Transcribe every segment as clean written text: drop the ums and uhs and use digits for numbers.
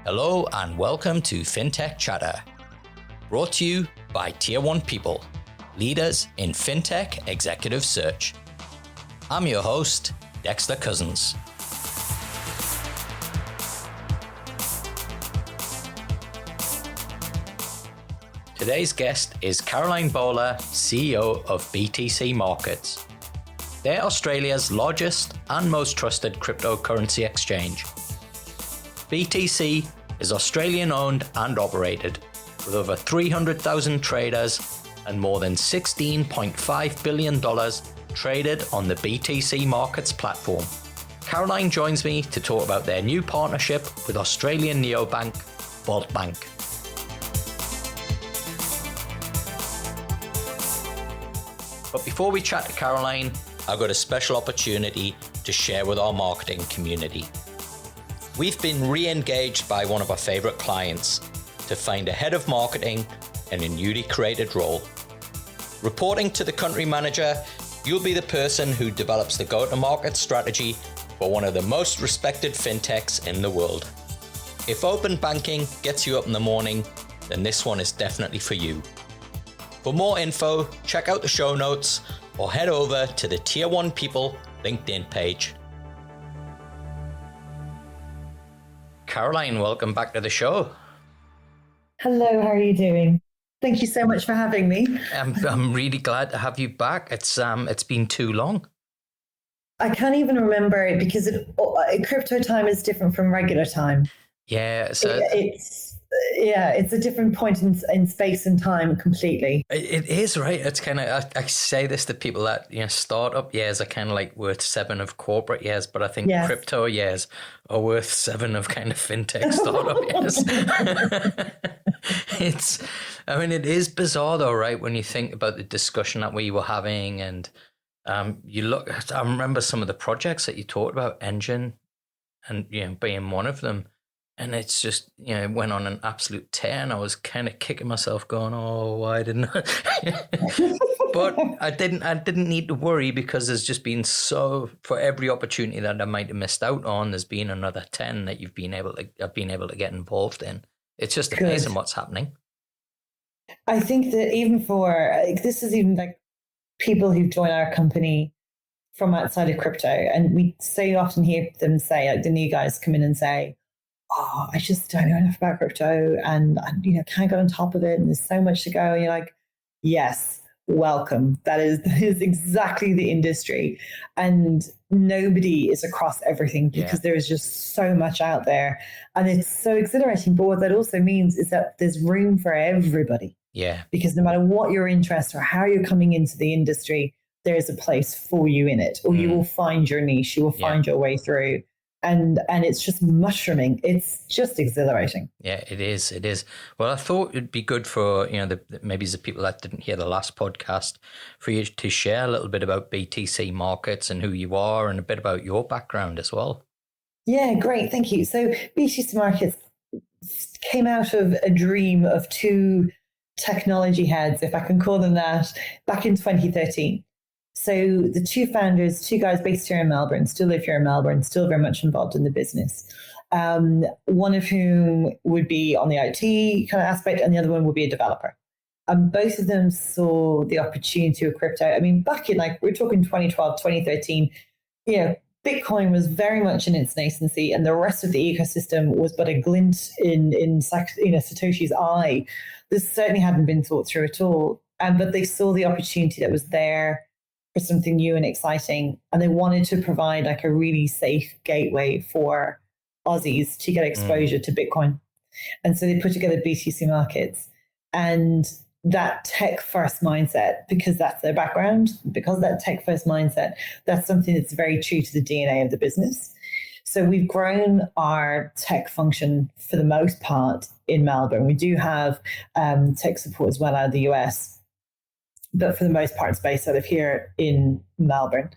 Hello and welcome to Fintech Chatter, brought to you by Tier 1 People, leaders in Fintech executive search. I'm your host, Dexter Cousins. Today's guest is Caroline Bowler, CEO of BTC Markets. They're Australia's largest and most trusted cryptocurrency exchange. BTC is Australian owned and operated, with over 300,000 traders and more than $16.5 billion traded on the BTC Markets platform. Caroline joins me to talk about their new partnership with Australian NeoBank, Vault Bank. But before we chat to Caroline, I've got a special opportunity to share with our marketing community. We've been re-engaged by one of our favourite clients to find a head of marketing in a newly created role. Reporting to the country manager, you'll be the person who develops the go-to-market strategy for one of the most respected fintechs in the world. If open banking gets you up in the morning, then this one is definitely for you. For more info, check out the show notes or head over to the Tier 1 People LinkedIn page. Caroline, welcome back to the show. Hello, how are you doing? Thank you so much for having me. I'm really glad to have you back. It's been too long. I can't even remember it because crypto time is different from regular time. Yeah, so it's a different point in space and time completely. It is, right? It's kind of, I say this to people that, startup years are kind of like worth 7 of corporate years, but I think crypto years are worth 7 of kind of fintech startup years. It is bizarre though, right? When you think about the discussion that we were having and I remember some of the projects that you talked about, Engine and, being one of them. And it's just, it went on an absolute tear and I was kind of kicking myself going, oh, why didn't I? But I didn't need to worry because there's just been for every opportunity that I might have missed out on, there's been another 10 that I've been able to get involved in. It's just amazing what's happening. I think that even this is even like people who join our company from outside of crypto. And we so often hear them say, like the new guys come in and say, oh, I just don't know enough about crypto and can't get on top of it and there's so much to go. And you're like, yes, welcome. That is exactly the industry. And nobody is across everything because there is just so much out there. And it's so exhilarating. But what that also means is that there's room for everybody. Yeah. Because no matter what your interest or how you're coming into the industry, there's a place for you in it, or you will find your niche, you will find your way through. And it's just mushrooming. It's just exhilarating. Yeah, it is. It is. Well, I thought it'd be good for, maybe the people that didn't hear the last podcast, for you to share a little bit about BTC Markets and who you are and a bit about your background as well. Yeah, great. Thank you. So BTC Markets came out of a dream of 2 technology heads, if I can call them that, back in 2013. So the 2 founders, 2 guys based here in Melbourne, still live here in Melbourne, still very much involved in the business. One of whom would be on the IT kind of aspect and the other one would be a developer. And both of them saw the opportunity of crypto. I mean, back in we're talking 2012, 2013, Bitcoin was very much in its nascency and the rest of the ecosystem was but a glint in Satoshi's eye. This certainly hadn't been thought through at all. But they saw the opportunity that was there for something new and exciting. And they wanted to provide a really safe gateway for Aussies to get exposure to Bitcoin. And so they put together BTC Markets. And that tech-first mindset, because that's their background, because that tech-first mindset, that's something that's very true to the DNA of the business. So we've grown our tech function for the most part in Melbourne. We do have tech support as well out of the US. But for the most part, it's based out of here in Melbourne.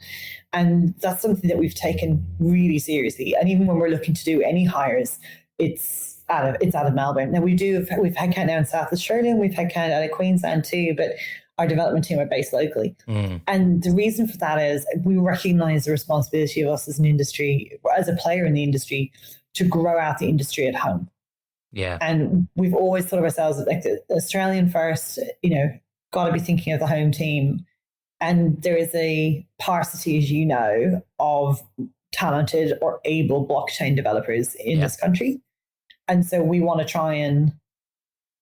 And that's something that we've taken really seriously. And even when we're looking to do any hires, it's out of Melbourne. Now we've headcount now in South Australia and we've headcount out of Queensland too. But our development team are based locally. And the reason for that is we recognize the responsibility of us as an industry, as a player in the industry, to grow out the industry at home. Yeah. And we've always thought of ourselves as like the Australian first, got to be thinking of the home team. And there is a paucity, as you know, of talented or able blockchain developers in this country. And so we want to try and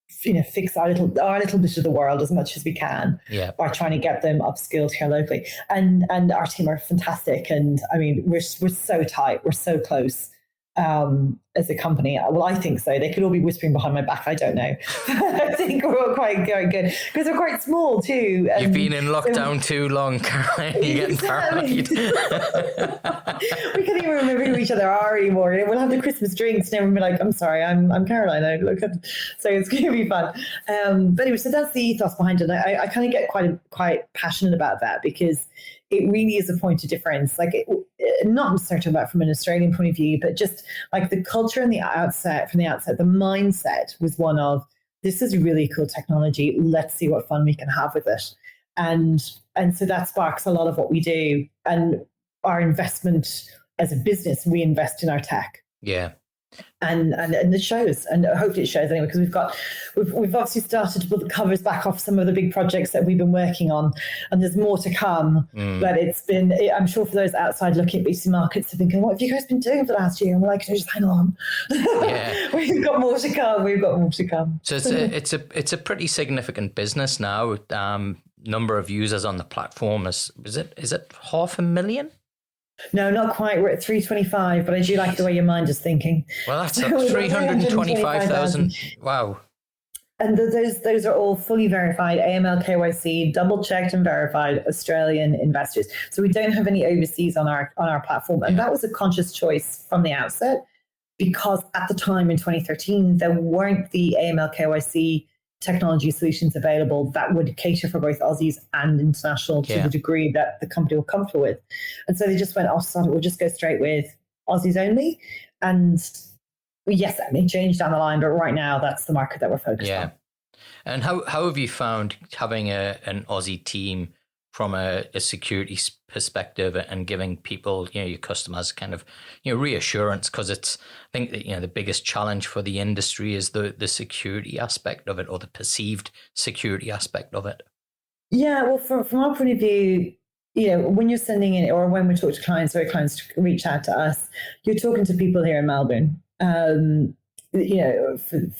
fix our little bit of the world as much as we can by trying to get them upskilled here locally. And our team are fantastic. And I mean, we're so tight. We're so close as a company. Well, I think so. They could all be whispering behind my back. I don't know. I think we're all quite good because we're quite small too. You've been in lockdown too long, Caroline. You're getting paranoid. We can't even remember who each other are anymore. We'll have the Christmas drinks and everyone will be like, I'm sorry, I'm Caroline. So it's going to be fun. But anyway, so that's the ethos behind it. I kind of get quite passionate about that because it really is a point of difference. Like, not certain about from an Australian point of view, but just like the culture from the outset, the mindset was one of, this is really cool technology. Let's see what fun we can have with it. And so that sparks a lot of what we do. And our investment as a business, we invest in our tech. Yeah. And it shows, and hopefully it shows anyway, because we've obviously started to put the covers back off some of the big projects that we've been working on, and there's more to come. But I'm sure for those outside looking at BTC Markets, they're thinking, what have you guys been doing for the last year? And we're like, just hang on. Yeah. We've got more to come. So it's a pretty significant business now. Number of users on the platform is it 500,000? No, not quite. We're at 325, but I do like the way your mind is thinking. Well, that's 325,000. Wow. And those are all fully verified, AML, KYC, double checked and verified Australian investors. So we don't have any overseas on our platform. And that was a conscious choice from the outset, because at the time in 2013, there weren't the AML, KYC technology solutions available that would cater for both Aussies and international to the degree that the company were comfortable with. And so they just went, we'll just go straight with Aussies only. And yes, that may change down the line, but right now that's the market that we're focused on. And how have you found having an Aussie team from a security perspective and giving people, your customers kind of, reassurance? Because I think that, the biggest challenge for the industry is the security aspect of it, or the perceived security aspect of it. Yeah, well, from our point of view, when you're sending in, or when we talk to clients, or clients reach out to us, you're talking to people here in Melbourne. For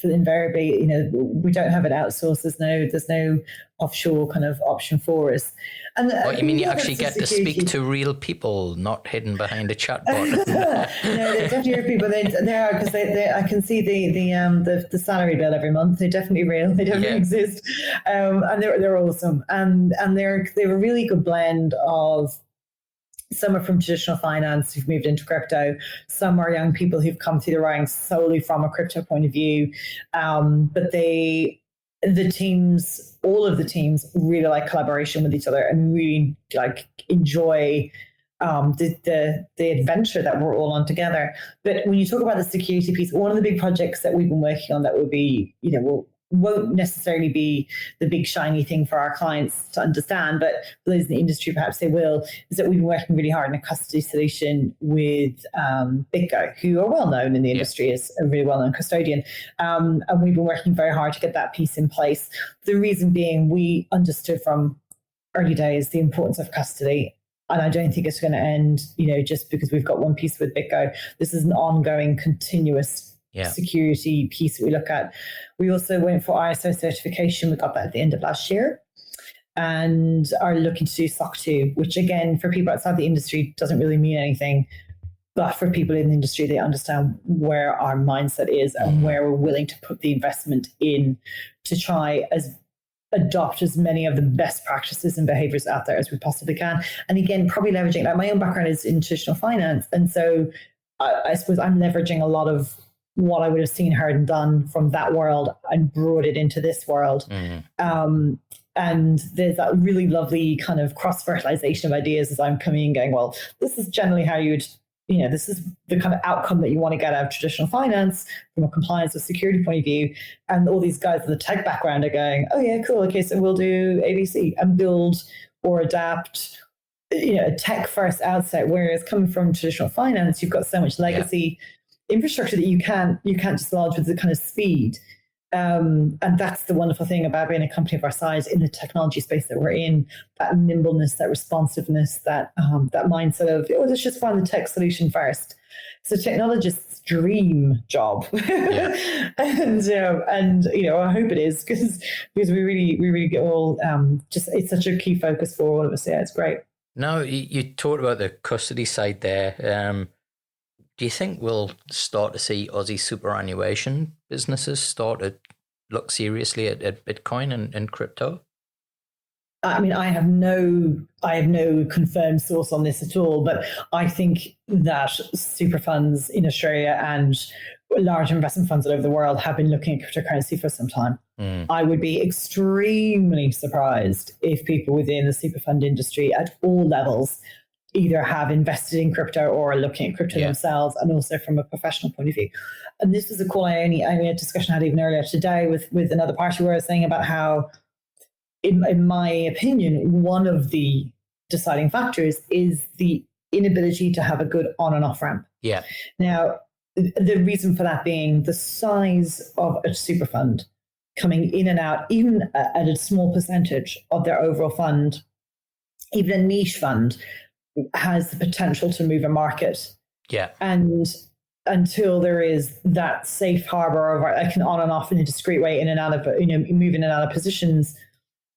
invariably, we don't have it outsourced. There's no offshore kind of option for us. And you mean you actually get to speak to real people, not hidden behind a chatbot? No, they're definitely real people. They are, because I can see the salary bill every month. They're definitely real. They definitely exist, and they're awesome. And they're a really good blend of. Some are from traditional finance who've moved into crypto. Some are young people who've come through the ranks solely from a crypto point of view. But all of the teams really like collaboration with each other and really like enjoy the adventure that we're all on together. But when you talk about the security piece, one of the big projects that we've been working on that will be, won't necessarily be the big shiny thing for our clients to understand, but for those in the industry, perhaps they will, is that we've been working really hard on a custody solution with BitGo, who are well known in the industry as a really well known custodian. And we've been working very hard to get that piece in place. The reason being, we understood from early days the importance of custody. And I don't think it's going to end, just because we've got one piece with BitGo. This is an ongoing, continuous security piece that we look at. We also went for ISO certification. We got that at the end of last year, and are looking to do SOC 2, which again, for people outside the industry, doesn't really mean anything. But for people in the industry, they understand where our mindset is and where we're willing to put the investment in to try adopt as many of the best practices and behaviors out there as we possibly can. And again, probably leveraging, like my own background is in traditional finance. And so I suppose I'm leveraging a lot of what I would have seen, heard, and done from that world and brought it into this world. And there's that really lovely kind of cross-fertilization of ideas as I'm coming and going, well, this is generally how you would this is the kind of outcome that you want to get out of traditional finance from a compliance or security point of view. And all these guys with the tech background are going, oh yeah, cool. Okay, so we'll do ABC and build or adapt, a tech first outset. Whereas coming from traditional finance, you've got so much legacy infrastructure that you can't dislodge with the kind of speed. And that's the wonderful thing about being a company of our size in the technology space that we're in, that nimbleness, that responsiveness, that mindset of, let's just find the tech solution first. So technologists' dream job. And I hope it is because we really get all, it's such a key focus for all of us. Yeah, it's great. Now, you talked about the custody side there. Do you think we'll start to see Aussie superannuation businesses start to look seriously at Bitcoin and crypto? I mean, I have no confirmed source on this at all, but I think that super funds in Australia and large investment funds all over the world have been looking at cryptocurrency for some time. I would be extremely surprised if people within the super fund industry at all levels either have invested in crypto or are looking at crypto themselves, and also from a professional point of view. And this was a call I had a discussion I had even earlier today with another party where I was saying about how, in my opinion, one of the deciding factors is the inability to have a good on and off ramp. Yeah. Now, the reason for that being the size of a super fund coming in and out, even at a small percentage of their overall fund, even a niche fund, has the potential to move a market. Yeah. And until there is that safe harbor of I can on and off in a discrete way, in and out of, move in and out of positions,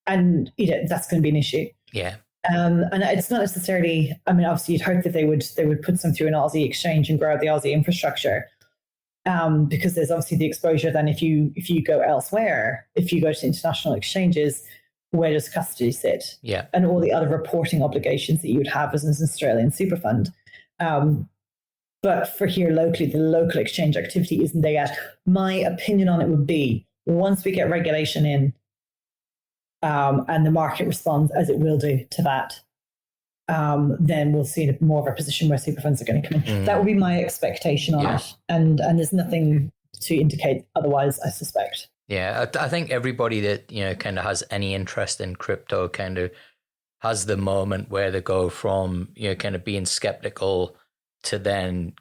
and that's going to be an issue. Yeah. And it's not necessarily, obviously you'd hope that they would put some through an Aussie exchange and grow out the Aussie infrastructure. Because there's obviously the exposure then if you go elsewhere, if you go to international exchanges, where does custody sit? Yeah. And all the other reporting obligations that you would have as an Australian super fund. But for here locally, the local exchange activity isn't there yet. My opinion on it would be, once we get regulation in, and the market responds as it will do to that, then we'll see more of a position where super funds are going to come in. That would be my expectation on it. And there's nothing to indicate otherwise, I suspect. Yeah, I think everybody that, kind of has any interest in crypto kind of has the moment where they go from, kind of being skeptical to then,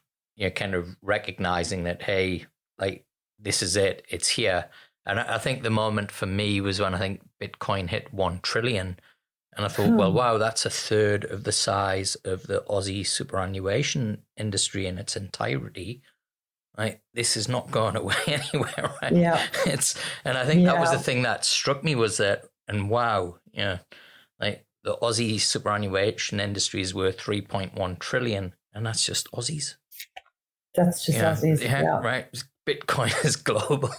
kind of recognizing that, hey, like, this is it, it's here. And I think the moment for me was when I think Bitcoin hit 1 trillion. And I thought, well, wow, that's a third of the size of the Aussie superannuation industry in its entirety. Like, this is not going away anywhere, right? Yeah. And I think that was the thing that struck me was that, and wow, like the Aussie superannuation industry is worth 3.1 trillion, and that's just Aussies. That's just Aussies. Yeah, right. Bitcoin is global.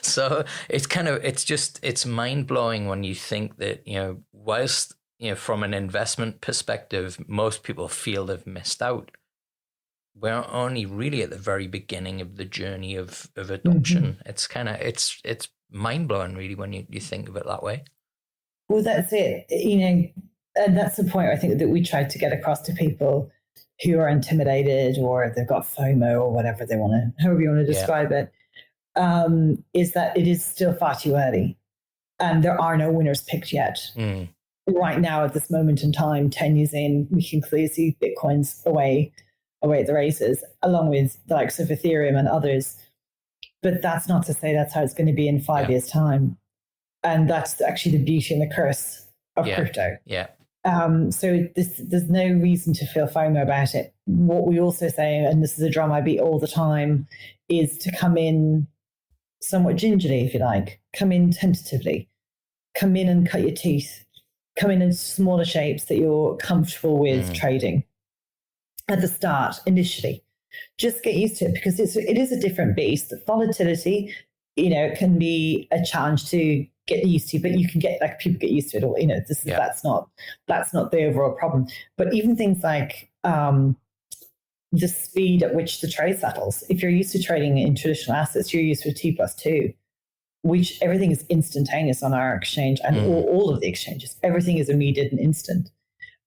So it's mind blowing when you think that, whilst, from an investment perspective, most people feel they've missed out. We're only really at the very beginning of the journey of adoption. It's it's mind blowing really when you think of it that way. Well, that's it. And that's the point I think that we try to get across to people who are intimidated or they've got FOMO or whatever however you want to describe it, is that it is still far too early. And there are no winners picked yet. Right now, at this moment in time, 10 years in, we can clearly see Bitcoin's away at the races, along with the likes of Ethereum and others. But that's not to say that's how it's going to be in 5 years' time. And that's actually the beauty and the curse of crypto. Yeah. So there's no reason to feel FOMO about it. What we also say, and this is a drum I beat all the time, is to come in somewhat gingerly, if you like. Come in tentatively. Come in and cut your teeth. Come in smaller shapes that you're comfortable with trading at the start, initially. Just get used to it, because it is a different beast. The volatility, can be a challenge to get used to, but you can people get used to it all. That's not the overall problem. But even things like the speed at which the trade settles. If you're used to trading in traditional assets, you're used to a T+2, which everything is instantaneous on our exchange and all of the exchanges. Everything is immediate and instant.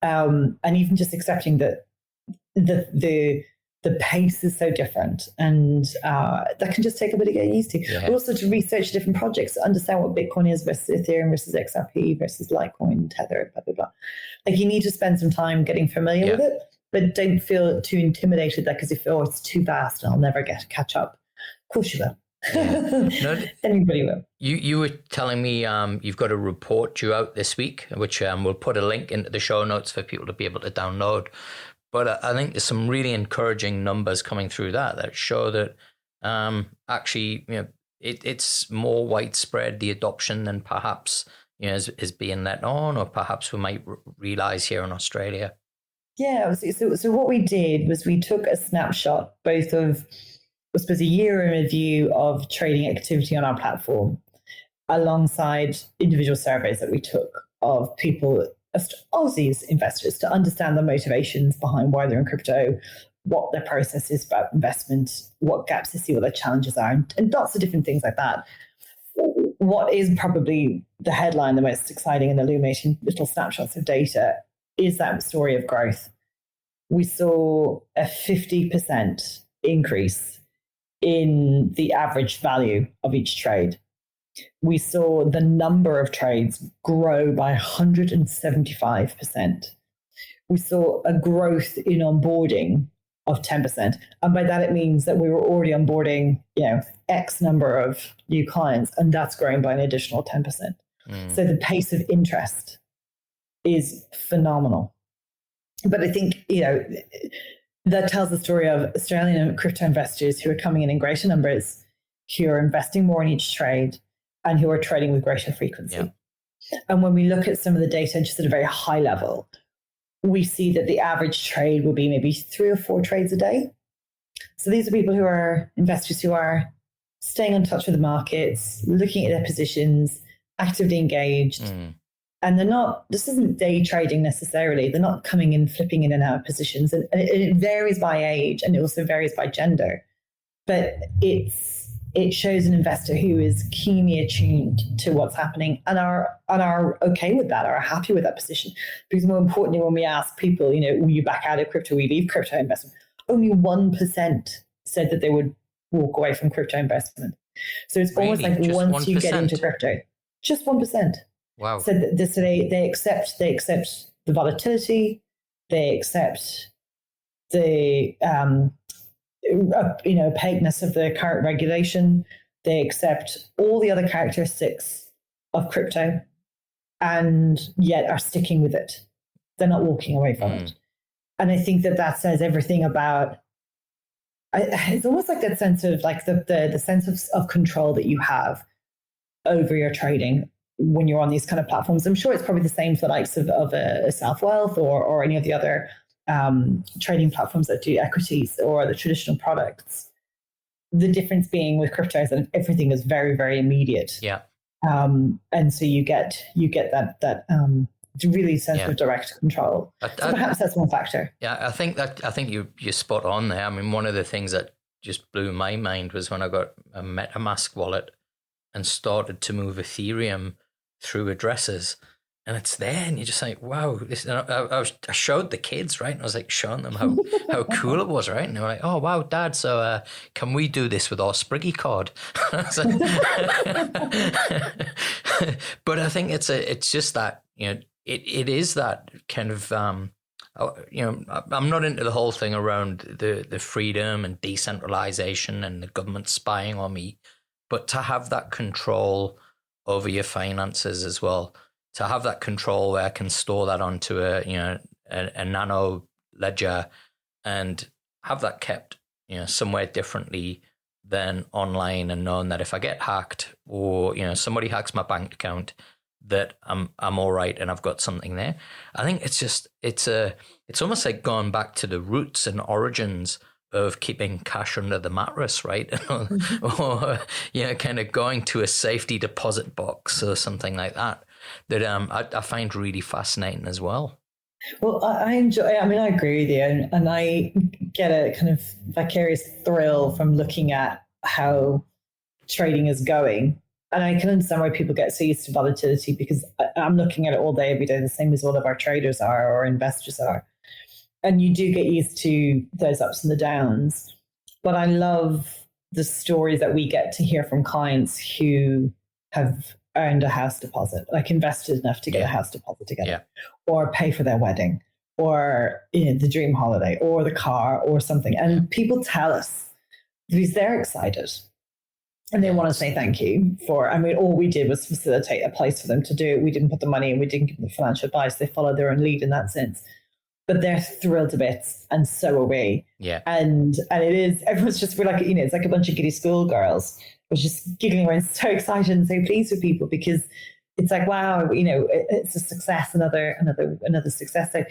And even just accepting that the the pace is so different, and that can just take a bit to get used to. Yeah. But also to research different projects, to understand what Bitcoin is versus Ethereum versus XRP versus Litecoin, Tether, blah, blah, blah. Like, you need to spend some time getting familiar with it, but don't feel too intimidated that because you feel it's too vast and I'll never catch up. Of course you will. Yeah. No, anybody will. You were telling me you've got a report due out this week, which we'll put a link into the show notes for people to be able to download. But I think there's some really encouraging numbers coming through that show that actually, it's more widespread, the adoption, than perhaps is being let on, or perhaps we might realize here in Australia. Yeah. So what we did was we took a snapshot both of, I suppose, a year in review of trading activity on our platform, alongside individual surveys that we took of people, Aussies investors, to understand the motivations behind why they're in crypto, what their process is about investment, what gaps they see, what their challenges are, and lots of different things like that. What is probably the headline, the most exciting and illuminating little snapshots of data, is that story of growth. We saw a 50% increase in the average value of each trade. We saw the number of trades grow by 175%. We saw a growth in onboarding of 10%. And by that, it means that we were already onboarding, X number of new clients, and that's growing by an additional 10%. So the pace of interest is phenomenal. But I think, that tells the story of Australian crypto investors who are coming in greater numbers, who are investing more in each trade, and who are trading with greater frequency. Yeah. And when we look at some of the data just at a very high level, we see that the average trade will be maybe 3 or 4 trades a day. So these are people who are investors who are staying in touch with the markets, looking at their positions, actively engaged. And they're not, this isn't day trading necessarily. They're not coming in, flipping in and out of positions. And it varies by age, and it also varies by gender. But it shows an investor who is keenly attuned to what's happening and are okay with that, are happy with that position. Because more importantly, when we ask people, will you back out of crypto, will you leave crypto investment? Only 1% said that they would walk away from crypto investment. So it's almost like just once 1%? You get into crypto, just 1%. Wow. So they accept the volatility, they accept the opaqueness of the current regulation, they accept all the other characteristics of crypto, and yet are sticking with it. They're not walking away from it. And I think that says everything about. It's almost like that sense of like the sense of control that you have over your trading when you're on these kind of platforms. I'm sure it's probably the same for the likes of a South Wealth or any of the other trading platforms that do equities or the traditional products. The difference being with crypto is that everything is very, very immediate. Yeah. And so you get that really sense of direct control. So perhaps that's one factor. Yeah, I think you're spot on there. I mean, one of the things that just blew my mind was when I got a MetaMask wallet and started to move Ethereum through addresses, and it's there, and you're just like, wow. I showed the kids, right? And I was like showing them how cool it was, right? And they were like, oh wow, Dad, so can we do this with our Spriggy card? But I think it's just that, it is that kind of I'm not into the whole thing around the freedom and decentralization and the government spying on me, but to have that control over your finances as well, to have that control where I can store that onto a nano ledger and have that kept somewhere differently than online, and knowing that if I get hacked or somebody hacks my bank account, that I'm all right and I've got something there. I think it's almost like going back to the roots and origins of keeping cash under the mattress, right? Or kind of going to a safety deposit box or something like that I find really fascinating as well. Well, I agree with you, and I get a kind of vicarious thrill from looking at how trading is going. And I can understand why people get so used to volatility, because I'm looking at it all day, every day, the same as all of our traders are or investors are. and you do get used to those ups and the downs. But I love the stories that we get to hear from clients who have earned a house deposit, like invested enough to get a house deposit together, or pay for their wedding, or the dream holiday, or the car, or something. And people tell us because they're excited and they want to say thank you for. I mean, all we did was facilitate a place for them to do it. We didn't put the money in, we didn't give them the financial advice. They followed their own lead in that sense. But they're thrilled to bits, and so are we. Yeah. And it is, everyone's just, we're like, it's like a bunch of giddy schoolgirls. We're just giggling around, so excited and so pleased with people, because it's like, wow, it's a success, another success. So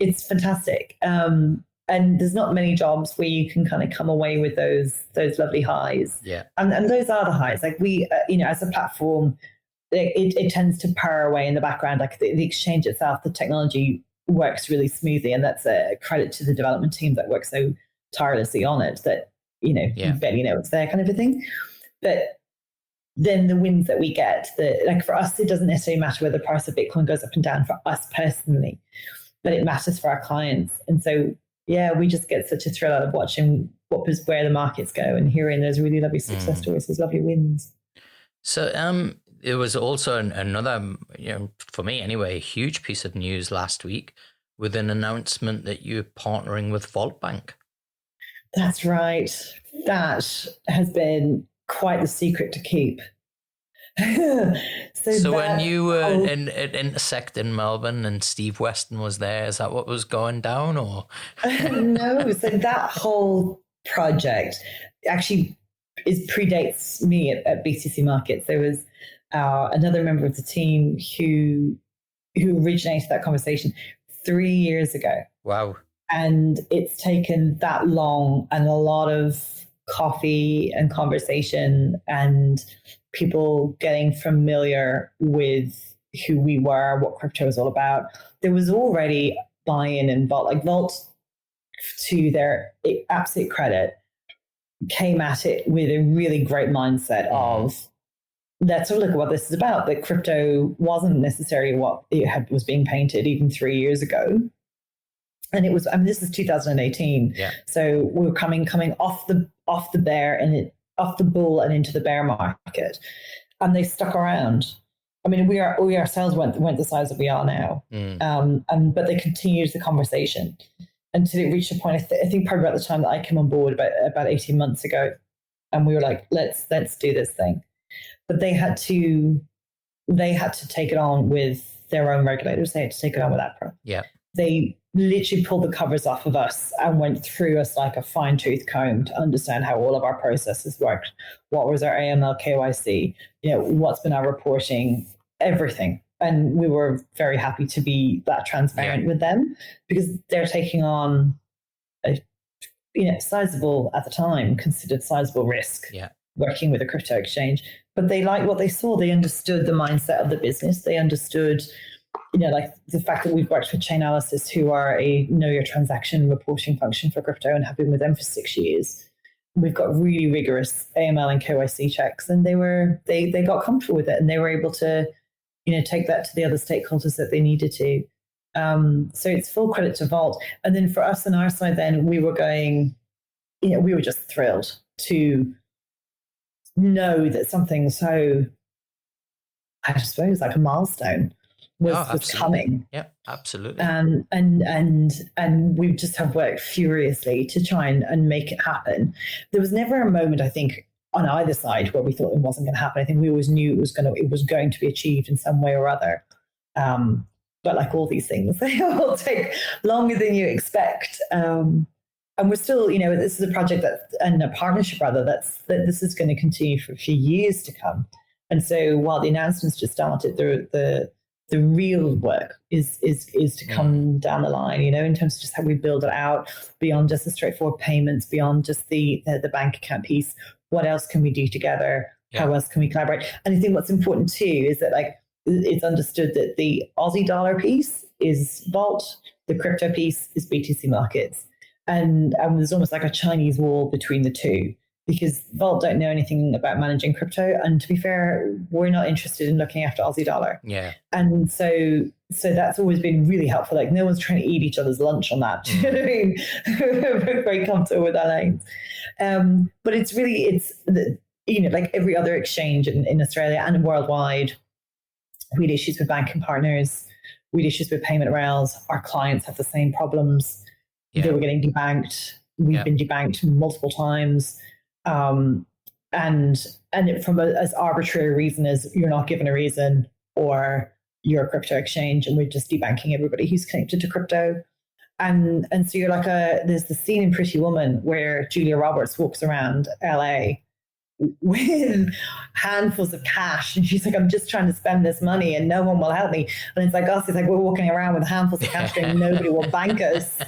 it's fantastic. And there's not many jobs where you can kind of come away with those lovely highs. Yeah. And those are the highs. Like we, as a platform, it tends to purr away in the background. Like the exchange itself, the technology works really smoothly, and that's a credit to the development team that works so tirelessly on it that you barely know it's there, kind of a thing. But then the wins that we get, like for us, it doesn't necessarily matter whether the price of Bitcoin goes up and down for us personally, but it matters for our clients. And so we just get such a thrill out of watching where the markets go and hearing those really lovely success stories, those lovely wins. So it was also another, for me anyway, a huge piece of news last week with an announcement that you're partnering with Vault Bank. That's right. That has been quite the secret to keep. So when you were in Intersect in Melbourne and Steve Weston was there, is that what was going down, or? No, so that whole project actually predates me at BTC Markets. There was another member of the team who originated that conversation 3 years ago. Wow. And it's taken that long and a lot of coffee and conversation and people getting familiar with who we were, what crypto was all about. There was already buy-in in Vault. Like Vault, to their absolute credit, came at it with a really great mindset of, let's have a look at what this is about. That crypto wasn't necessarily what was being painted even 3 years ago. And it was, this is 2018. Yeah. So we were coming off the bear and off the bull and into the bear market. And they stuck around. I mean, we ourselves weren't the size that we are now. But they continued the conversation until it reached a point, I think probably about the time that I came on board about 18 months ago. And we were like, let's do this thing. But they had to take it on with their own regulators. They had to take it on with APRA. Yeah. They literally pulled the covers off of us and went through us like a fine-tooth comb to understand how all of our processes worked. What was our AML, KYC? What's been our reporting? Everything. And we were very happy to be that transparent with them, because they're taking on a sizable, at the time, considered sizable risk working with a crypto exchange. But they liked what they saw. They understood the mindset of the business. They understood, like the fact that we've worked with Chainalysis, who are a know your transaction reporting function for crypto, and have been with them for 6 years. We've got really rigorous AML and KYC checks, and they got comfortable with it, and they were able to, take that to the other stakeholders that they needed to. So it's full credit to Vault. And then for us on our side, then we were going, we were just thrilled to know that something so, I suppose, like a milestone was coming. Yeah, absolutely. And we just have worked furiously to try and make it happen. There was never a moment, I think, on either side where we thought it wasn't going to happen. I think we always knew it was going to be achieved in some way or other. But like all these things, they will take longer than you expect. And we're still, this is a project and a partnership rather, that this is going to continue for a few years to come. And so while the announcements just started, the real work is to come down the line, in terms of just how we build it out beyond just the straightforward payments, beyond just the bank account piece. What else can we do together? Yeah. How else can we collaborate? And I think what's important too is that it's understood that the Aussie dollar piece is Vault, the crypto piece is BTC Markets. And there's almost like a Chinese wall between the two, because Vault don't know anything about managing crypto. And to be fair, we're not interested in looking after Aussie dollar. Yeah. And so So that's always been really helpful. Like no one's trying to eat each other's lunch on that. Do you know what I mean? We're very comfortable with that lanes. But it's like every other exchange in Australia and worldwide, we had issues with banking partners, we had issues with payment rails. Our clients have the same problems. Yeah. They were getting debanked. We've been debanked multiple times. And from as arbitrary a reason as you're not given a reason, or you're a crypto exchange and we're just debanking everybody who's connected to crypto. And so you're like there's the scene in Pretty Woman where Julia Roberts walks around LA with handfuls of cash and she's like, I'm just trying to spend this money and no one will help me. And it's like us, it's like we're walking around with handfuls of cash going, nobody will bank us.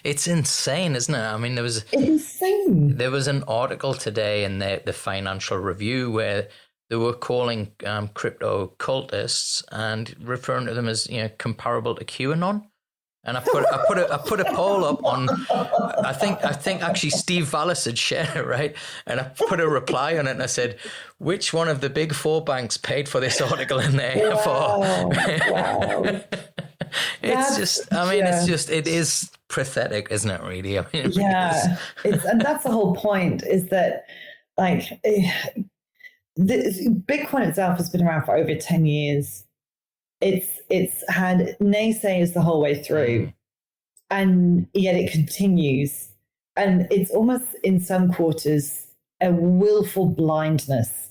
It's insane, isn't it? I mean, it's insane. There was an article today in the Financial Review where they were calling crypto cultists and referring to them as, comparable to QAnon. And I put a poll up on, I think actually Steve Vallis had shared it, right? And I put a reply on it and I said, which one of the big four banks paid for this article in the AFR? Wow. It is pathetic, isn't it, really? I mean, and that's the whole point, is that like Bitcoin itself has been around for over 10 years. It's had naysayers the whole way through, and yet it continues. And it's almost in some quarters a willful blindness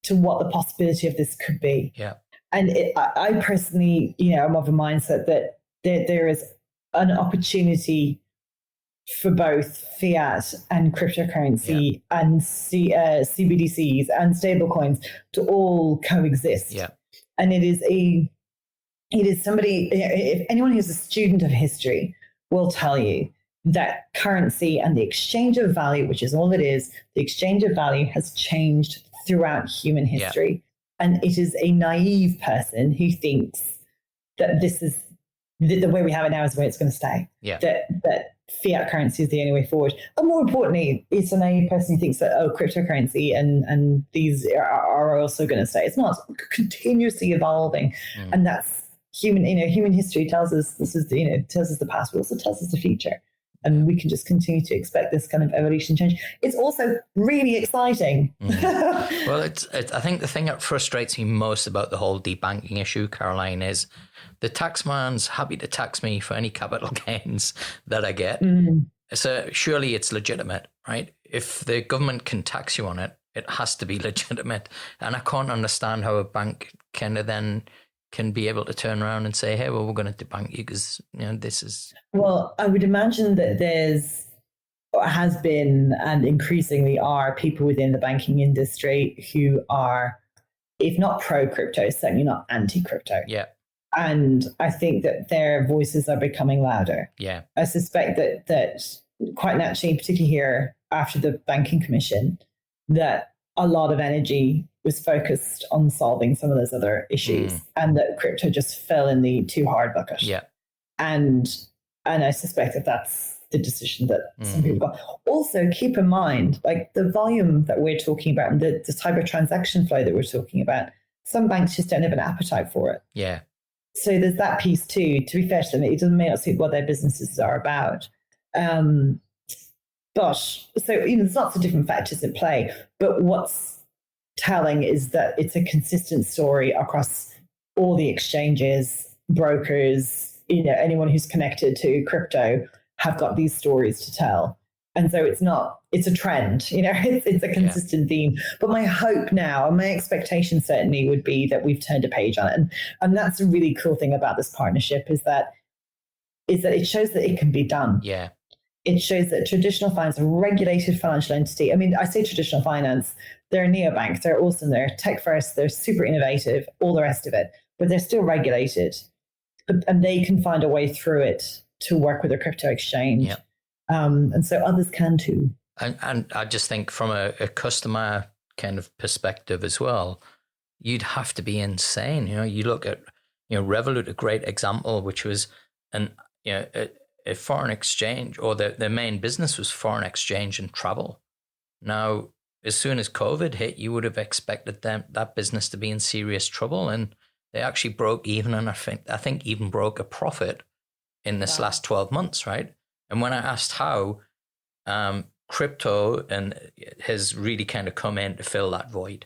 to what the possibility of this could be. Yeah. And I personally, I'm of a mindset that there is an opportunity for both fiat and cryptocurrency and CBDCs and stablecoins to all coexist. Yeah. And it is somebody, if anyone who's a student of history will tell you that currency and the exchange of value, which is all it is, the exchange of value has changed throughout human history. Yeah. And it is a naive person who thinks that this is the way we have it now is the way it's going to stay. Yeah. That fiat currency is the only way forward. And more importantly, it's a naive person who thinks that, cryptocurrency and these are also going to stay. It's not. It's continuously evolving. And that's human history tells us this is, tells us the past, but also tells us the future. And we can just continue to expect this kind of evolution change. It's also really exciting. Well, I think the thing that frustrates me most about the whole debanking issue, Caroline, is the taxman's happy to tax me for any capital gains that I get. So surely it's legitimate, right? If the government can tax you on it, it has to be legitimate. And I can't understand how a bank can be able to turn around and say, hey, well, we're going to debank you because this is... Well, I would imagine that has been and increasingly are people within the banking industry who are, if not pro-crypto, certainly not anti-crypto. Yeah. And I think that their voices are becoming louder. Yeah. I suspect that quite naturally, particularly here after the Banking Commission, that a lot of energy was focused on solving some of those other issues, and that crypto just fell in the too hard bucket. Yeah. And I suspect that that's the decision that some people got. Also, keep in mind, like the volume that we're talking about and the type of transaction flow that we're talking about, some banks just don't have an appetite for it. Yeah. So there's that piece too. To be fair to them, it may not suit what their businesses are about. But so there's lots of different factors at play. But what's telling is that it's a consistent story across all the exchanges, brokers, anyone who's connected to crypto have got these stories to tell. And so it's a trend, it's a consistent theme. But my hope now, and my expectation certainly would be that we've turned a page on it. And that's a really cool thing about this partnership is that it shows that it can be done. Yeah. It shows that traditional finance, a regulated financial entity, I mean, I say traditional finance, they're a neobank, they're awesome, they're tech first, they're super innovative, all the rest of it, but they're still regulated. And they can find a way through it to work with a crypto exchange. Yeah. And so others can too. And I just think from a customer kind of perspective as well, you'd have to be insane. You look at, Revolut, a great example, which was a foreign exchange, or their main business was foreign exchange and travel. Now, as soon as COVID hit, you would have expected that business to be in serious trouble. And They actually broke even, and I think even broke a profit in this last 12 months, right? And when I asked how, crypto has really kind of come in to fill that void.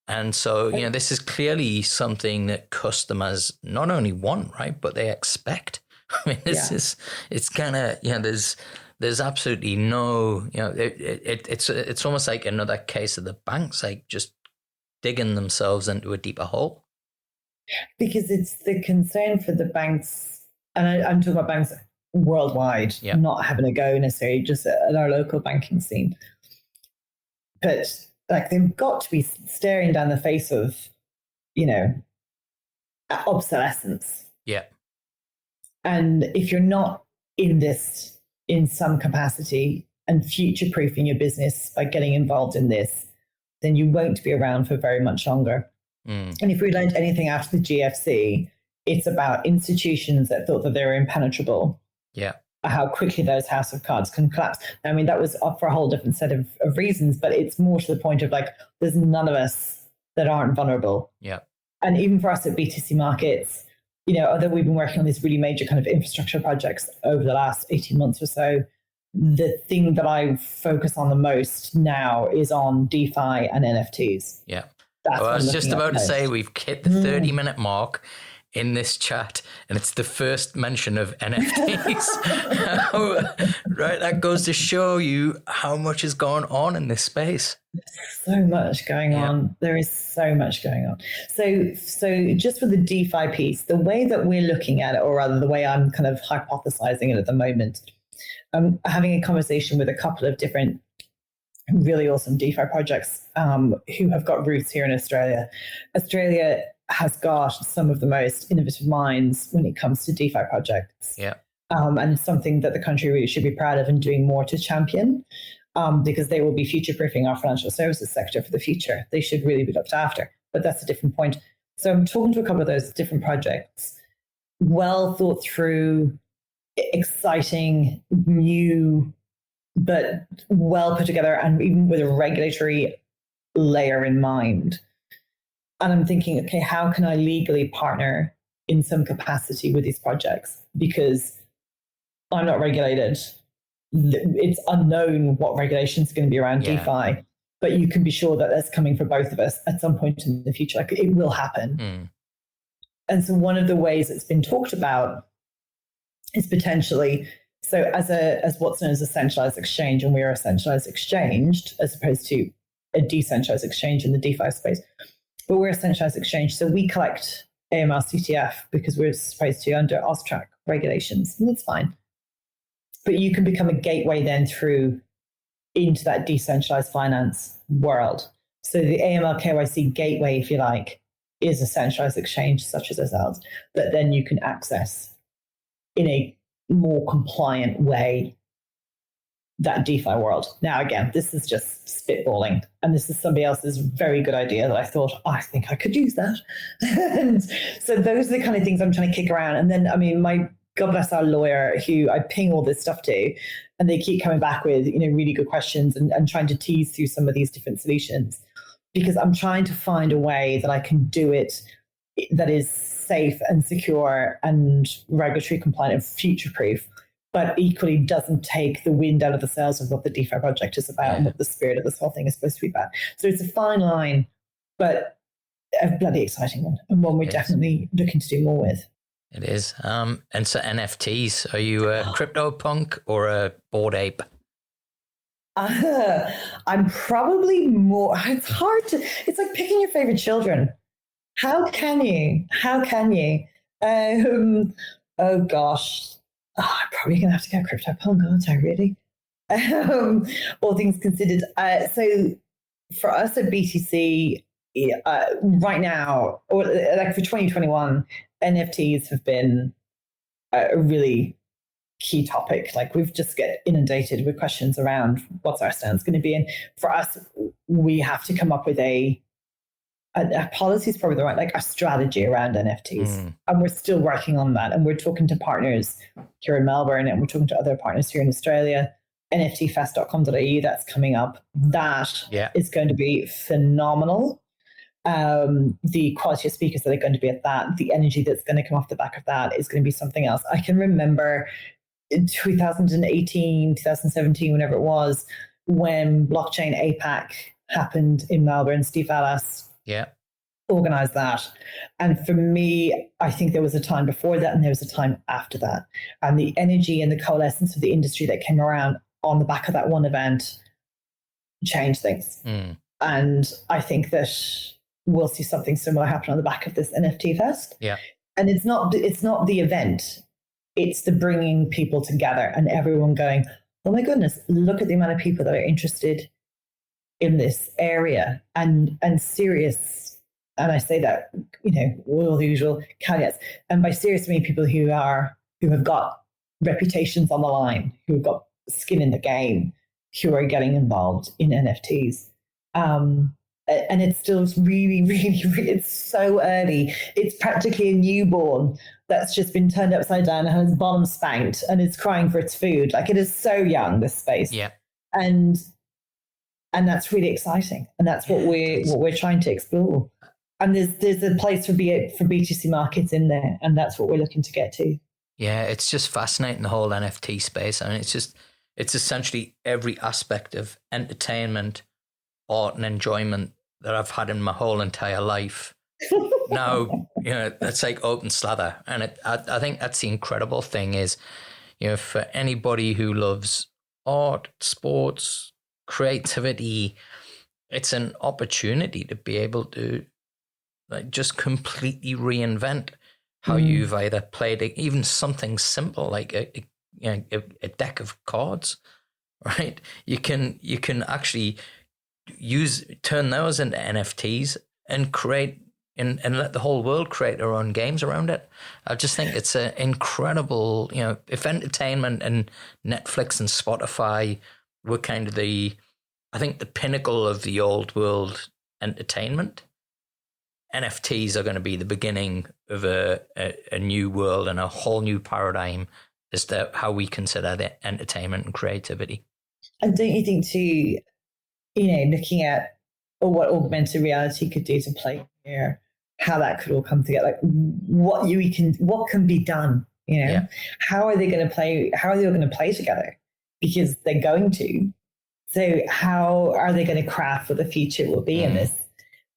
And so, this is clearly something that customers not only want, right, but they expect. I mean, it's kind of, there's absolutely no, it's almost like another case of the banks, like just digging themselves into a deeper hole. Because it's the concern for the banks, and I'm talking about banks worldwide, not having a go necessarily just at our local banking scene. But like, they've got to be staring down the face of, obsolescence. Yeah. And if you're not in this in some capacity and future-proofing your business by getting involved in this, then you won't be around for very much longer. And if we learned anything after the GFC, it's about institutions that thought that they were impenetrable. Yeah. How quickly those house of cards can collapse. I mean, that was up for a whole different set of reasons, but it's more to the point of like, there's none of us that aren't vulnerable. Yeah. And even for us at BTC Markets, although we've been working on these really major kind of infrastructure projects over the last 18 months or so, the thing that I focus on the most now is on DeFi and NFTs. Yeah. Well, I was just about to say we've hit the 30-minute mark in this chat, and it's the first mention of NFTs. Right, that goes to show you how much is going on in this space. So much going on. There is so much going on. So just with the DeFi piece, the way that we're looking at it, or rather the way I'm kind of hypothesizing it at the moment, I'm having a conversation with a couple of different really awesome DeFi projects who have got roots here in Australia. Australia has got some of the most innovative minds when it comes to DeFi projects. Yeah. And it's something that the country really should be proud of and doing more to champion, because they will be future-proofing our financial services sector for the future. They should really be looked after, but that's a different point. So I'm talking to a couple of those different projects, well thought through, exciting, new, but well put together, and even with a regulatory layer in mind. And I'm thinking, okay, how can I legally partner in some capacity with these projects? Because I'm not regulated. It's unknown what regulations are going to be around DeFi, but you can be sure that that's coming for both of us at some point in the future. Like, it will happen. And so one of the ways it's been talked about is potentially, so as what's known as a centralized exchange, and we're a centralized exchange as opposed to a decentralized exchange in the DeFi space, but we're a centralized exchange. So we collect AML CTF because we're supposed to under AUSTRAC regulations, and it's fine. But you can become a gateway then through into that decentralized finance world. So the AML KYC gateway, if you like, is a centralized exchange such as ourselves that then you can access in a more compliant way that DeFi world. Now, again, this is just spitballing, and this is somebody else's very good idea that I thought, I think I could use that. And so those are the kind of things I'm trying to kick around. And then, I mean, God bless our lawyer, who I ping all this stuff to, and they keep coming back with, really good questions and trying to tease through some of these different solutions, because I'm trying to find a way that I can do it that is safe and secure and regulatory compliant and future-proof, but equally doesn't take the wind out of the sails of what the DeFi project is about and what the spirit of this whole thing is supposed to be about. So it's a fine line, but a bloody exciting one, and one we're definitely looking to do more with. It is. And so NFTs, are you a crypto punk or a Bored Ape? I'm probably more, it's hard to, it's like picking your favorite children. How can you? Oh gosh. I'm probably going to have to go crypto punk, aren't I, really? All things considered. So for us at BTC, right now, or like for 2021, NFTs have been a really key topic. Like, we've just get inundated with questions around what's our stance going to be. And for us, we have to come up with a policy is probably the right, like a strategy around NFTs. And we're still working on that. And we're talking to partners here in Melbourne, and we're talking to other partners here in Australia. NFTfest.com.au, that's coming up. That is going to be phenomenal. the quality of speakers that are going to be at that, the energy that's going to come off the back of that is going to be something else. I can remember in 2018, 2017, whenever it was, when Blockchain APAC happened in Melbourne. Steve Vallas organized that. And for me, I think there was a time before that and there was a time after that. And the energy and the coalescence of the industry that came around on the back of that one event changed things. And I think that we'll see something similar happen on the back of this NFT Fest. Yeah. And it's not the event, it's the bringing people together and everyone going, oh my goodness, look at the amount of people that are interested in this area and serious. And I say that, with all the usual caveats. And by serious, I mean people who have got reputations on the line, who've got skin in the game, who are getting involved in NFTs. And it's still really, really, it's so early. It's practically a newborn that's just been turned upside down and has its bottom spanked and it's crying for its food. Like, it is so young, this space. Yeah. And that's really exciting. And that's what we're trying to explore. And there's a place for BTC Markets in there, and that's what we're looking to get to. Yeah, it's just fascinating, the whole NFT space. I mean, it's essentially every aspect of entertainment, art and enjoyment that I've had in my whole entire life. Now, it's like open slather. And I think that's the incredible thing is, for anybody who loves art, sports, creativity, it's an opportunity to be able to just completely reinvent how you've either played even something simple like a deck of cards, right? You can actually turn those into NFTs and create and let the whole world create their own games around it. I just think it's an incredible, if entertainment and Netflix and Spotify were kind of the pinnacle of the old world entertainment, NFTs are going to be the beginning of a new world and a whole new paradigm as to how we consider the entertainment and creativity. And don't you think too, looking at what augmented reality could do to play here, how that could all come together, like what can be done, how are they going to play? How are they all going to play together? Because they're going to. So how are they going to craft what the future will be in this?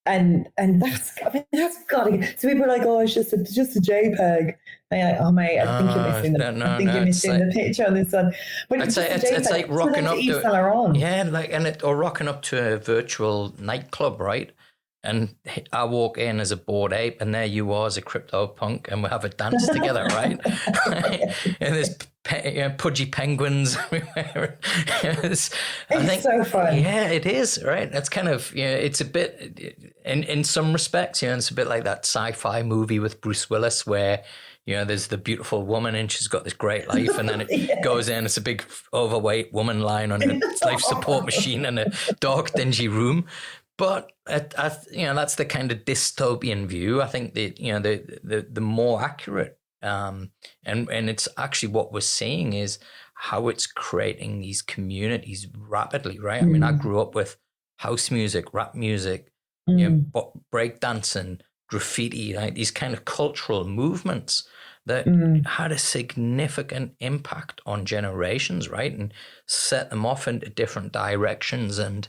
And that's got to get. So people are like, oh, it's just a JPEG. And you're like, oh mate, I think you're missing the picture on this one. But it's like rocking up to or rocking up to a virtual nightclub, right? And I walk in as a Bored Ape, and there you are as a crypto punk, and we have a dance together, right? And there's pudgy penguins everywhere. It's so fun. Yeah, it is, right? That's kind of, it's a bit, in some respects, it's a bit like that sci-fi movie with Bruce Willis where, there's the beautiful woman and she's got this great life, and then it goes in, it's a big overweight woman lying on a life support machine in a dark, dingy room. But that's the kind of dystopian view. I think the more accurate, and it's actually what we're seeing is how it's creating these communities rapidly, right? I mean, I grew up with house music, rap music, breakdancing, graffiti, like these kind of cultural movements that had a significant impact on generations, right? And set them off into different directions. And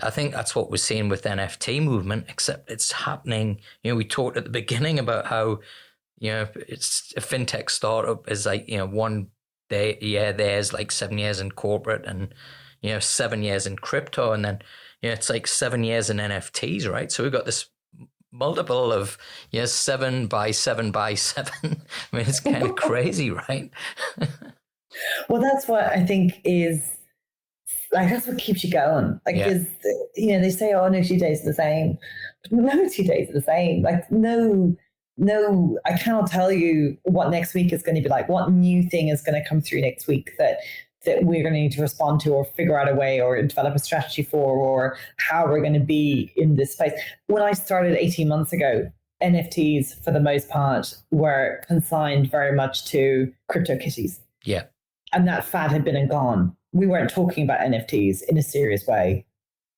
I think that's what we're seeing with the NFT movement, except it's happening. We talked at the beginning about how, it's a fintech startup is like, one day, there's like 7 years in corporate and, 7 years in crypto. And then, it's like 7 years in NFTs, right? So we've got this multiple of 7 by 7 by 7. I mean, it's kind of crazy, right? Well, that's what I think is like, that's what keeps you going. Like, because, they say, oh, no 2 days are the same. But no 2 days are the same. Like, no, I cannot tell you what next week is going to be like, what new thing is going to come through next week that we're going to need to respond to or figure out a way or develop a strategy for, or how we're going to be in this space. When I started 18 months ago, NFTs, for the most part, were consigned very much to CryptoKitties. Yeah. And that fad had been and gone. We weren't talking about NFTs in a serious way,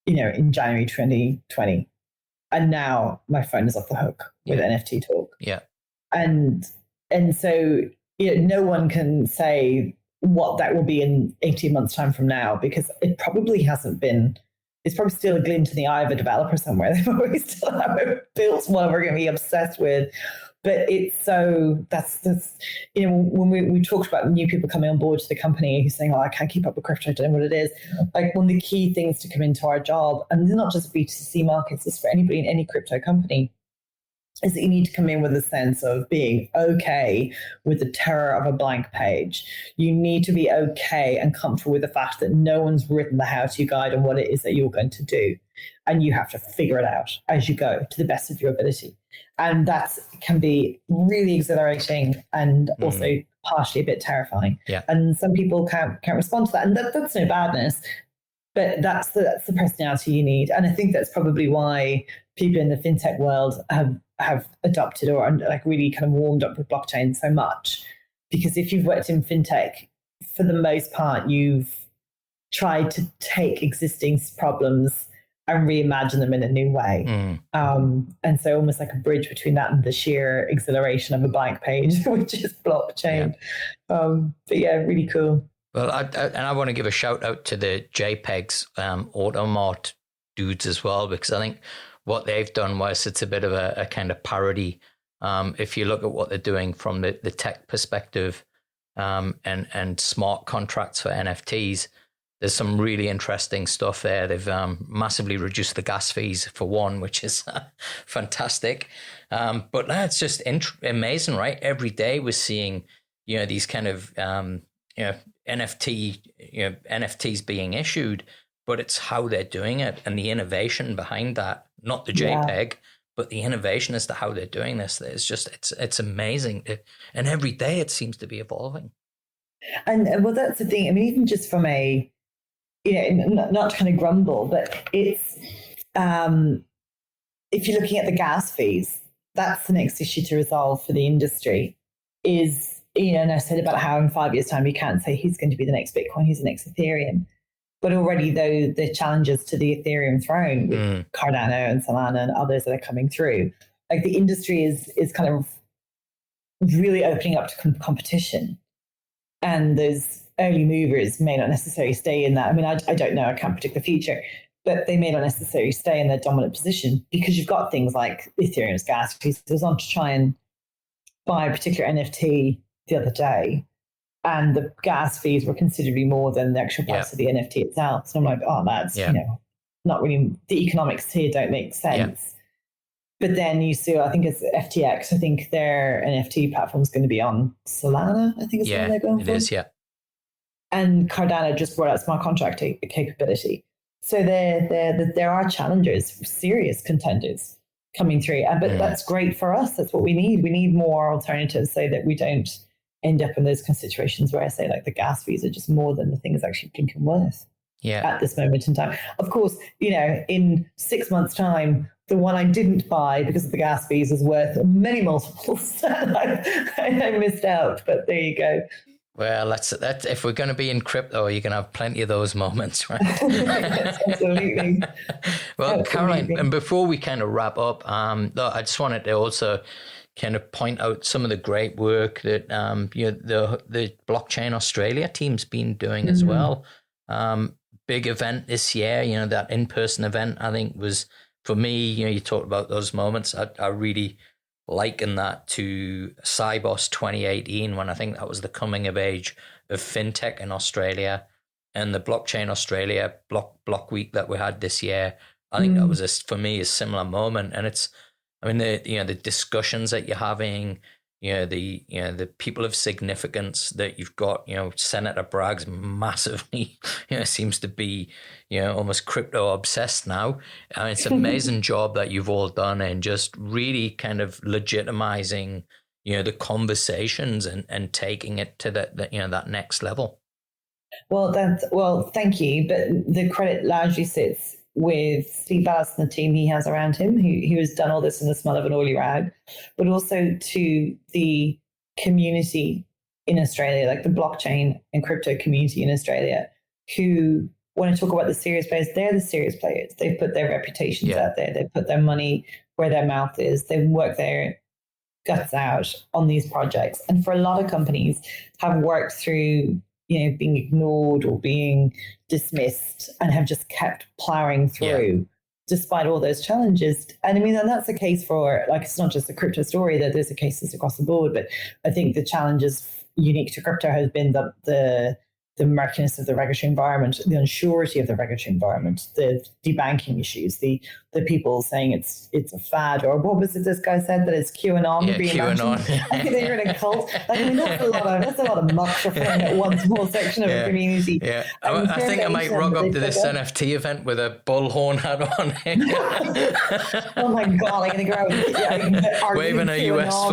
in January 2020. And now my phone is off the hook with NFT talk. Yeah. And so no one can say what that will be in 18 months' time from now, because it probably hasn't been. It's probably still a glint in the eye of a developer somewhere. They probably still haven't built what we're going to be obsessed with. But it's so that's when we talked about new people coming on board to the company who's saying, "Oh, I can't keep up with crypto. I don't know what it is." Like, one of the key things to come into our job, and it's not just BTC Markets, it's for anybody in any crypto company, is that you need to come in with a sense of being okay with the terror of a blank page. You need to be okay and comfortable with the fact that no one's written the how-to guide on what it is that you're going to do. And you have to figure it out as you go to the best of your ability. And that can be really exhilarating and also partially a bit terrifying. Yeah. And some people can't respond to that. And that's no badness, but that's the personality you need. And I think that's probably why people in the fintech world have adopted or like really kind of warmed up with blockchain so much. Because if you've worked in fintech, for the most part, you've tried to take existing problems and reimagine them in a new way. And so almost like a bridge between that and the sheer exhilaration of a blank page, which is blockchain. Yeah. But yeah, really cool. Well, I want to give a shout out to the JPEGs Automart dudes as well, because I think what they've done, whilst it's a bit of a kind of parody, if you look at what they're doing from the tech perspective and smart contracts for NFTs, there's some really interesting stuff there. They've massively reduced the gas fees for one, which is fantastic. But it's just amazing, right? Every day we're seeing, these kind of, NFTs being issued, but it's how they're doing it and the innovation behind that, not the JPEG, but the innovation as to how they're doing this. It's amazing. And every day it seems to be evolving. And well, that's the thing. I mean, even just from a, not to kind of grumble, but it's, if you're looking at the gas fees, that's the next issue to resolve for the industry is, and I said about how in 5 years' time, you can't say who's going to be the next Bitcoin, who's the next Ethereum. But already, though, the challenges to the Ethereum throne with Cardano and Solana and others that are coming through, like the industry is kind of really opening up to competition. And those early movers may not necessarily stay in that. I mean, I don't know, I can't predict the future, but they may not necessarily stay in their dominant position because you've got things like Ethereum's gas fees. I was on to try and buy a particular NFT the other day, and the gas fees were considerably more than the actual price of the NFT itself. So I'm like, oh, that's, not really, the economics here don't make sense. Yeah. But then you see, I think it's FTX. I think their NFT platform is going to be on Solana. I think it's the one they're going for. It is, yeah. And Cardano just brought out smart contract capability. So there are challengers, serious contenders coming through. But that's great for us. That's what we need. We need more alternatives so that we don't end up in those kind of situations where I say like the gas fees are just more than the thing is actually blinking worth at this moment in time. Of course, in 6 months' time, the one I didn't buy because of the gas fees is worth many multiples. I missed out, but there you go. Well, that's if we're going to be in crypto, you're going to have plenty of those moments, right? Yes, absolutely. Well, absolutely. Caroline, and before we kind of wrap up, I just wanted to also kind of point out some of the great work that the Blockchain Australia team's been doing as well. Big event this year, that in-person event, I think was, for me, you talked about those moments. I really liken that to Cybos 2018, when I think that was the coming of age of fintech in Australia, and the Blockchain Australia block week that we had this year. I think that was for me a similar moment, and it's, I mean, the discussions that you're having, the people of significance that you've got, Senator Bragg's massively, seems to be, almost crypto obsessed now. I mean, it's an amazing job that you've all done and just really kind of legitimizing, the conversations and taking it to that next level. Well, thank you. But the credit largely sits with Steve Ballas and the team he has around him, who has done all this in the smell of an oily rag, but also to the community in Australia, like the blockchain and crypto community in Australia, who when I talk about the serious players, they're the serious players. They've put their reputations out there. They've put their money where their mouth is. They've worked their guts out on these projects. And for a lot of companies have worked through, being ignored or being dismissed and have just kept plowing through despite all those challenges. And I mean, and that's the case for, like, it's not just a crypto story, that there's a cases across the board, but I think the challenges unique to crypto has been the murkiness of the regulatory environment, the unsurety of the regulatory environment, the debanking issues, the people saying it's a fad, or what was it this guy said, that it's QAnon being QAnon. I think they're in a cult. Like, I mean, that's a lot of muck for filling at one small section of a community. Yeah, I think I might rock up to this NFT event with a bullhorn hat on. Oh my God, I'm going to go out waving a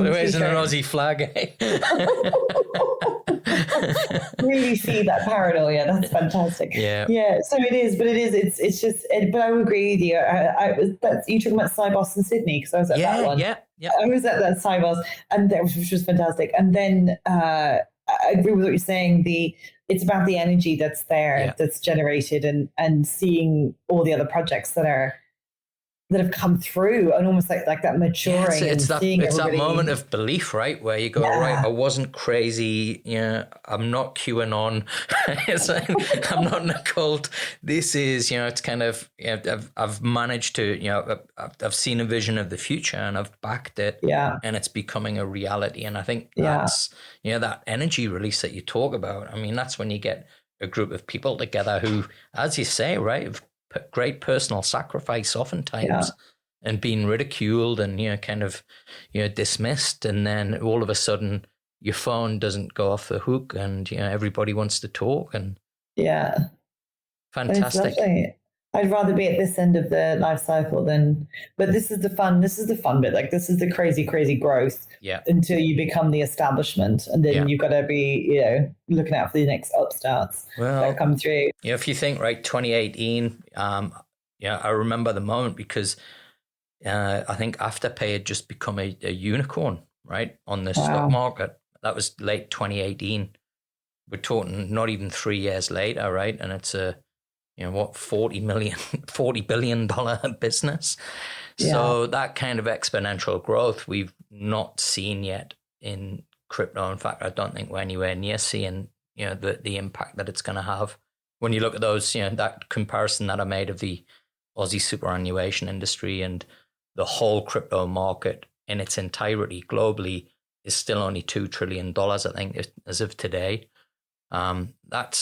raising an Aussie flag. Really see that paranoia. That's fantastic. Yeah. So it is, but it's just. But I would agree with you. You talking about Cybos in Sydney, because I was at that one. Yeah. I was at that Cybos, and which was fantastic. And then I agree with what you're saying. It's about the energy that's there, that's generated, and seeing all the other projects that have come through, and almost like that maturing. It's that moment of belief, right? Where you go, right, I wasn't crazy. I'm not QAnon. It's like, I'm not in a cult. This is, it's kind of, I've managed to, I've seen a vision of the future and I've backed it. Yeah. And it's becoming a reality. And I think that's, that energy release that you talk about. I mean, that's when you get a group of people together who, as you say, right, have great personal sacrifice oftentimes, and being ridiculed and dismissed, and then all of a sudden your phone doesn't go off the hook, and everybody wants to talk, and fantastic. I'd rather be at this end of the life cycle but this is the fun bit. Like, this is the crazy growth until you become the establishment, and then you've got to be, looking out for the next upstarts that come through. If you think, right, 2018, I remember the moment, because I think Afterpay had just become a unicorn, right, on the stock market. That was late 2018. We're talking not even 3 years later, right? And it's a $40 billion business. So that kind of exponential growth we've not seen yet in crypto. In fact, I don't think we're anywhere near seeing, the impact that it's going to have. When you look at those, that comparison that I made of the Aussie superannuation industry and the whole crypto market in its entirety globally is still only $2 trillion, I think, as of today. That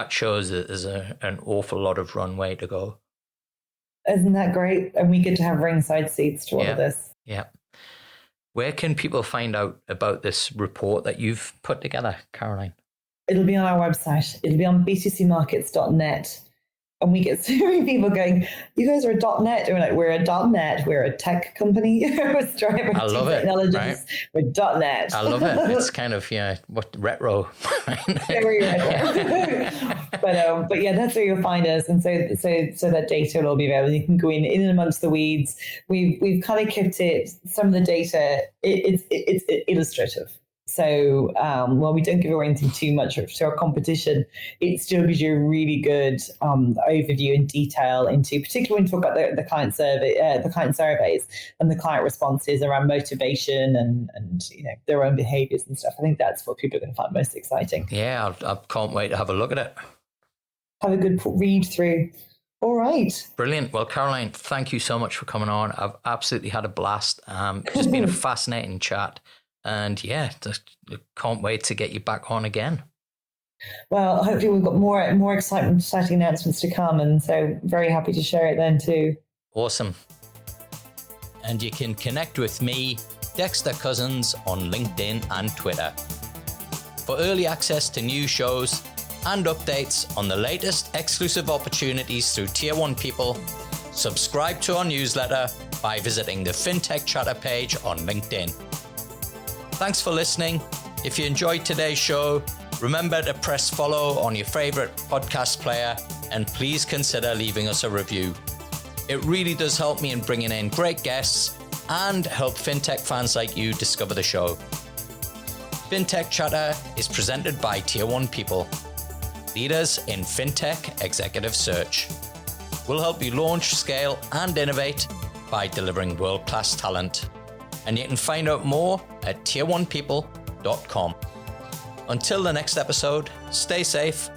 shows that there's an awful lot of runway to go. Isn't that great? And we get to have ringside seats to all of this. Yeah. Where can people find out about this report that you've put together, Caroline? It'll be on our website. It'll be on btcmarkets.net. And we get so many people going, you guys are a .net. And we're like, we're a .net. We're a tech company. I love it. Right? We're .net. I love it. It's kind of, retro. Very retro. But yeah, that's where you'll find us. And so that data will all be available. You can go in amongst the weeds. We've kind of kept it, some of the data, it's illustrative. So while we don't give away anything too much to our competition, it still gives you a really good overview and detail into, particularly when you talk about the client surveys and the client responses around motivation and their own behaviors and stuff. I think that's what people are going to find most exciting. Yeah, I can't wait to have a look at it. Have a good read through. All right. Brilliant. Well, Caroline, thank you so much for coming on. I've absolutely had a blast. It's just been a fascinating chat. And just can't wait to get you back on again. Well, hopefully we've got more exciting announcements to come, and so very happy to share it then too. Awesome. And you can connect with me, Dexter Cousins, on LinkedIn and Twitter. For early access to new shows and updates on the latest exclusive opportunities through Tier 1 People, subscribe to our newsletter by visiting the Fintech Chatter page on LinkedIn. Thanks for listening. If you enjoyed today's show, remember to press follow on your favorite podcast player, and please consider leaving us a review. It really does help me in bringing in great guests and help fintech fans like you discover the show. Fintech Chatter is presented by Tier 1 People. leaders in Fintech executive search. We'll help you launch, scale, and innovate by delivering world-class talent. And you can find out more at tier1people.com. Until the next episode, stay safe